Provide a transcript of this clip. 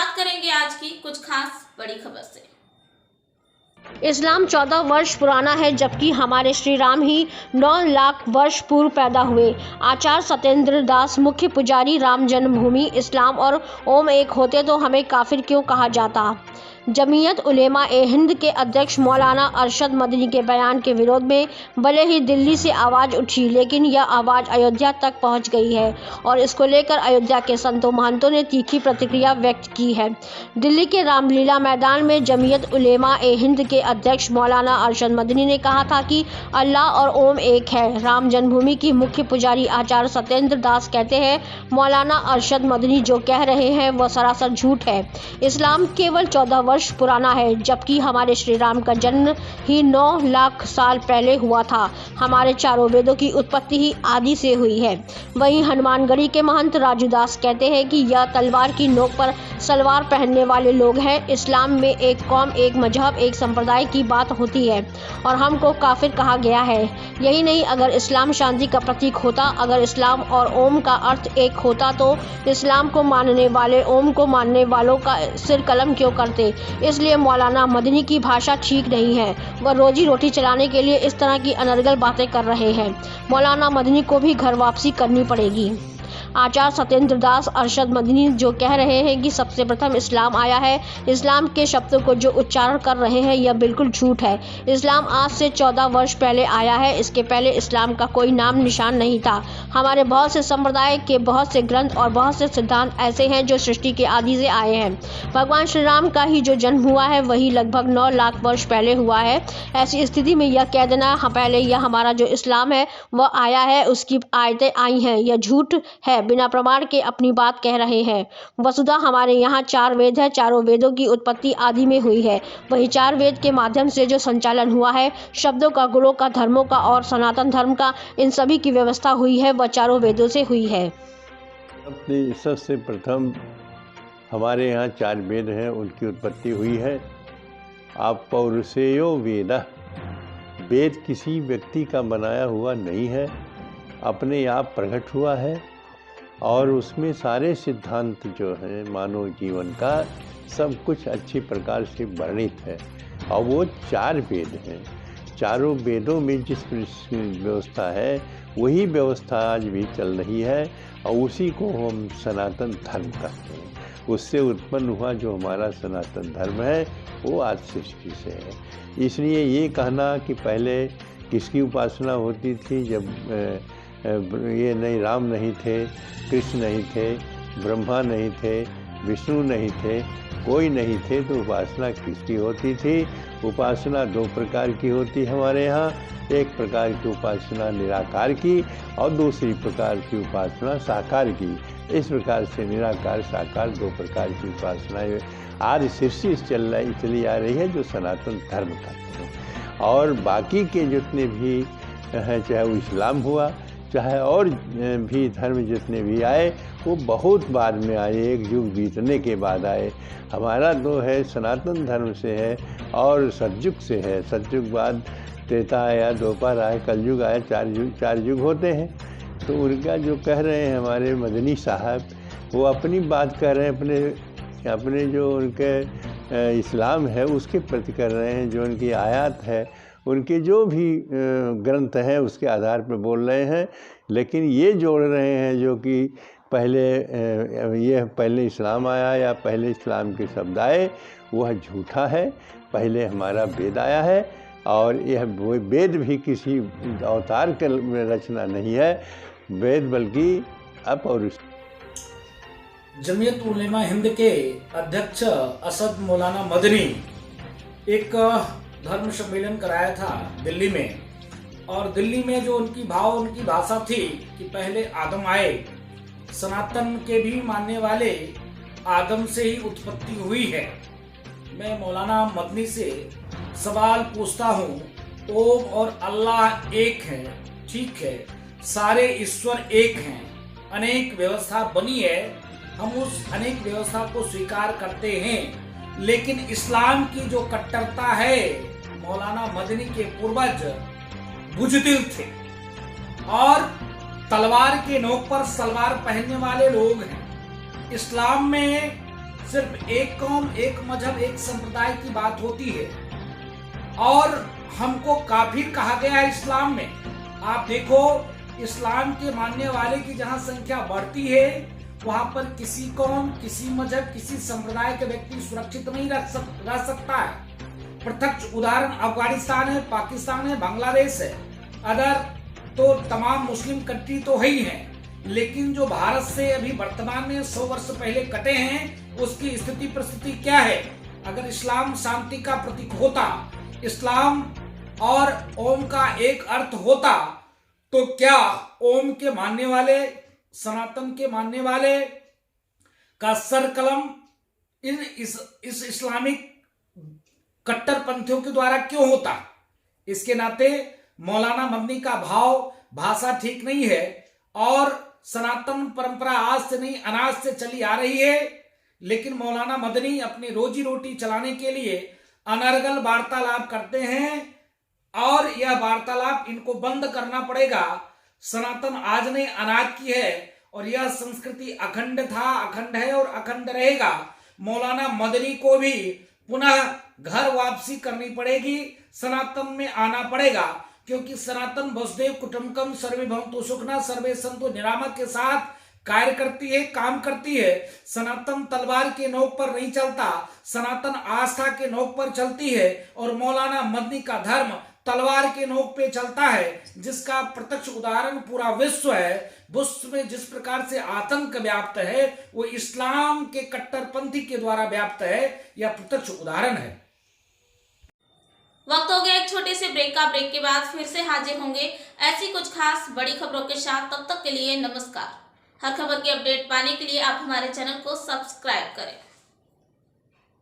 शुरुआत करेंगे आज की कुछ खास बड़ी खबर से। इस्लाम 14 वर्ष पुराना है, जबकि हमारे श्री राम ही 9 लाख वर्ष पूर्व पैदा हुए। आचार्य सत्येंद्र दास, मुख्य पुजारी राम जन्मभूमि, इस्लाम और ओम एक होते तो हमें काफिर क्यों कहा जाता। जमीयत उलेमा ए हिंद के अध्यक्ष मौलाना अरशद मदनी के बयान के विरोध में भले ही दिल्ली से आवाज़ उठी, लेकिन यह आवाज़ अयोध्या तक पहुंच गई है और इसको लेकर अयोध्या के संतों महंतों ने तीखी प्रतिक्रिया व्यक्त की है। दिल्ली के रामलीला मैदान में जमीयत उलेमा ए हिंद के अध्यक्ष मौलाना अरशद मदनी ने कहा था कि अल्लाह और ओम एक है। राम जन्मभूमि की मुख्य पुजारी आचार्य सत्येंद्र दास कहते हैं, मौलाना अरशद मदनी जो कह रहे हैं वह सरासर झूठ है। इस्लाम केवल 14 वर्ष पुराना है, जबकि हमारे श्री राम का जन्म ही 9 लाख साल पहले हुआ था। हमारे चारों वेदों की उत्पत्ति ही आदि से हुई है। वहीं हनुमानगढ़ी के महंत राजू दास कहते हैं कि यह तलवार की नोक पर सलवार पहनने वाले लोग हैं। इस्लाम में एक कौम, एक मजहब, एक संप्रदाय की बात होती है और हमको काफिर कहा गया है। यही नहीं, अगर इस्लाम शांति का प्रतीक होता, अगर इस्लाम और ओम का अर्थ एक होता तो इस्लाम को मानने वाले ओम को मानने वालों का सिर कलम क्यों करते। इसलिए मौलाना मदनी की भाषा ठीक नहीं है। वह रोजी रोटी चलाने के लिए इस तरह की अनर्गल बातें कर रहे हैं। मौलाना मदनी को भी घर वापसी करनी पड़ेगी। आचार्य सत्येंद्र दास अरशद मदनी जो कह रहे हैं कि सबसे प्रथम इस्लाम आया है, इस्लाम के शब्दों को जो उच्चारण कर रहे हैं यह बिल्कुल झूठ है। इस्लाम आज से 14 वर्ष पहले आया है। इसके पहले इस्लाम का कोई नाम निशान नहीं था। हमारे बहुत से संप्रदाय के बहुत से ग्रंथ और बहुत से सिद्धांत ऐसे हैं जो सृष्टि के आदि से आए हैं। भगवान श्री राम का ही जो जन्म हुआ है वही लगभग 9 लाख वर्ष पहले हुआ है। ऐसी स्थिति में यह कह देना पहले यह हमारा जो इस्लाम है वह आया है, उसकी आयतें आई हैं, यह झूठ है। बिना प्रमाण के अपनी बात कह रहे हैं। वसुधा हमारे यहाँ 4 वेद है। चारों वेदों की उत्पत्ति आदि में हुई है। वही 4 वेद के माध्यम से जो संचालन हुआ है, शब्दों का, गुणों का, धर्मों का और सनातन धर्म का, इन सभी की व्यवस्था हुई है वह चारों वेदों से हुई है। सबसे प्रथम हमारे यहाँ 4 वेद हैं, उनकी उत्पत्ति हुई है। आप पौरुषेयो वेद, वेद किसी व्यक्ति का बनाया हुआ नहीं है, अपने आप प्रकट हुआ है और उसमें सारे सिद्धांत जो हैं मानव जीवन का सब कुछ अच्छी प्रकार से वर्णित है। और वो 4 वेद हैं। चारों वेदों में जिस व्यवस्था है वही व्यवस्था आज भी चल रही है और उसी को हम सनातन धर्म कहते हैं। उससे उत्पन्न हुआ जो हमारा सनातन धर्म है वो आज सृष्टि से है। इसलिए ये कहना कि पहले किसकी उपासना होती थी, जब ये नहीं, राम नहीं थे, कृष्ण नहीं थे, ब्रह्मा नहीं थे, विष्णु नहीं थे, कोई नहीं थे, तो उपासना किसकी होती थी। उपासना 2 प्रकार की होती है हमारे यहाँ। एक प्रकार की उपासना निराकार की और दूसरी प्रकार की उपासना साकार की। इस प्रकार से निराकार साकार 2 प्रकार की उपासना आज सृष्टि चली आ रही है, जो सनातन धर्म कहते हैं। और बाकी के जितने भी हैं, चाहे वो इस्लाम हुआ, चाहे और भी धर्म जितने भी आए, वो बहुत बाद में आए, एक युग बीतने के बाद आए। हमारा तो है सनातन धर्म से है और सतयुग से है। सतयुग बाद त्रेता आया, द्वापर आया, कलयुग आया, 4 युग होते हैं। तो उनका जो कह रहे हैं हमारे मदनी साहब, वो अपनी बात कह रहे हैं, अपने जो उनके इस्लाम है उसके प्रति कर रहे हैं। जो उनकी आयत है, उनके जो भी ग्रंथ हैं उसके आधार पर बोल रहे हैं। लेकिन ये जोड़ रहे हैं जो कि पहले इस्लाम आया या पहले इस्लाम के शब्द आए, वह झूठा है। पहले हमारा वेद आया है और यह वेद भी किसी अवतार का रचना नहीं है, वेद बल्कि अपौरुष। जमीयत उलेमा हिंद के अध्यक्ष असद मौलाना मदनी एक धर्म सम्मेलन कराया था दिल्ली में, और दिल्ली में जो उनकी भाषा थी कि पहले आदम आए, सनातन के भी मानने वाले आदम से ही उत्पत्ति हुई है। मैं मौलाना मदनी से सवाल पूछता हूँ, ओम और अल्लाह एक है, ठीक है, सारे ईश्वर एक हैं, अनेक व्यवस्था बनी है, हम उस अनेक व्यवस्था को स्वीकार करते हैं, लेकिन इस्लाम की जो कट्टरता है, मौलाना मदनी के पूर्वज बुजदिल थे और तलवार के नोक पर सलवार पहनने वाले लोग हैं। इस्लाम में सिर्फ एक कौम, एक मजहब, एक संप्रदाय की बात होती है और हमको काफिर कहा गया है इस्लाम में। आप देखो, इस्लाम के मानने वाले की जहां संख्या बढ़ती है वहां पर किसी कौम, किसी मजहब, किसी संप्रदाय के व्यक्ति सुरक्षित नहीं रह सकता है। प्रत्यक्ष उदाहरण अफगानिस्तान है, पाकिस्तान है, बांग्लादेश है। अदर तो तमाम मुस्लिम कंट्री तो है ही है, लेकिन जो भारत से अभी वर्तमान में 100 वर्ष पहले कटे हैं उसकी स्थिति परिस्थिति क्या है? अगर इस्लाम शांति का प्रतीक होता, इस्लाम और ओम का एक अर्थ होता, तो क्या ओम के मानने वाले, सनातन के मानने वाले का सर कलम इस इस्लामिक कट्टरपंथियों के द्वारा क्यों होता? इसके नाते मौलाना मदनी का भाषा ठीक नहीं है और सनातन परंपरा आज से नहीं अनाज से चली आ रही है, लेकिन मौलाना मदनी अपनी रोजी रोटी चलाने के लिए अनर्गल वार्तालाप करते हैं और यह वार्तालाप इनको बंद करना पड़ेगा। सनातन आज नहीं अनाज की है और यह संस्कृति अखंड था, अखंड है और अखंड रहेगा। मौलाना मदनी को भी पुनः घर वापसी करनी पड़ेगी, सनातन में आना पड़ेगा, क्योंकि सनातन वसुदेव कुटुंबकम सर्वे भवन्तु सुखिनः सर्वे सन्तु निरामय के साथ कार्य करती है, काम करती है। सनातन तलवार के नोक पर नहीं चलता, सनातन आस्था के नोक पर चलती है और मौलाना मदनी का धर्म तलवार के नोक पे चलता है, जिसका प्रत्यक्ष उदाहरण पूरा विश्व है। विश्व में जिस प्रकार से आतंक व्याप्त है वो इस्लाम के कट्टरपंथी के द्वारा व्याप्त है, यह प्रत्यक्ष उदाहरण है। वक्त हो गया एक छोटे से ब्रेक का। ब्रेक के बाद फिर से हाजिर होंगे ऐसी कुछ खास बड़ी खबरों के साथ। तब तक के लिए नमस्कार। हर खबर की अपडेट पाने के लिए आप हमारे चैनल को सब्सक्राइब करें।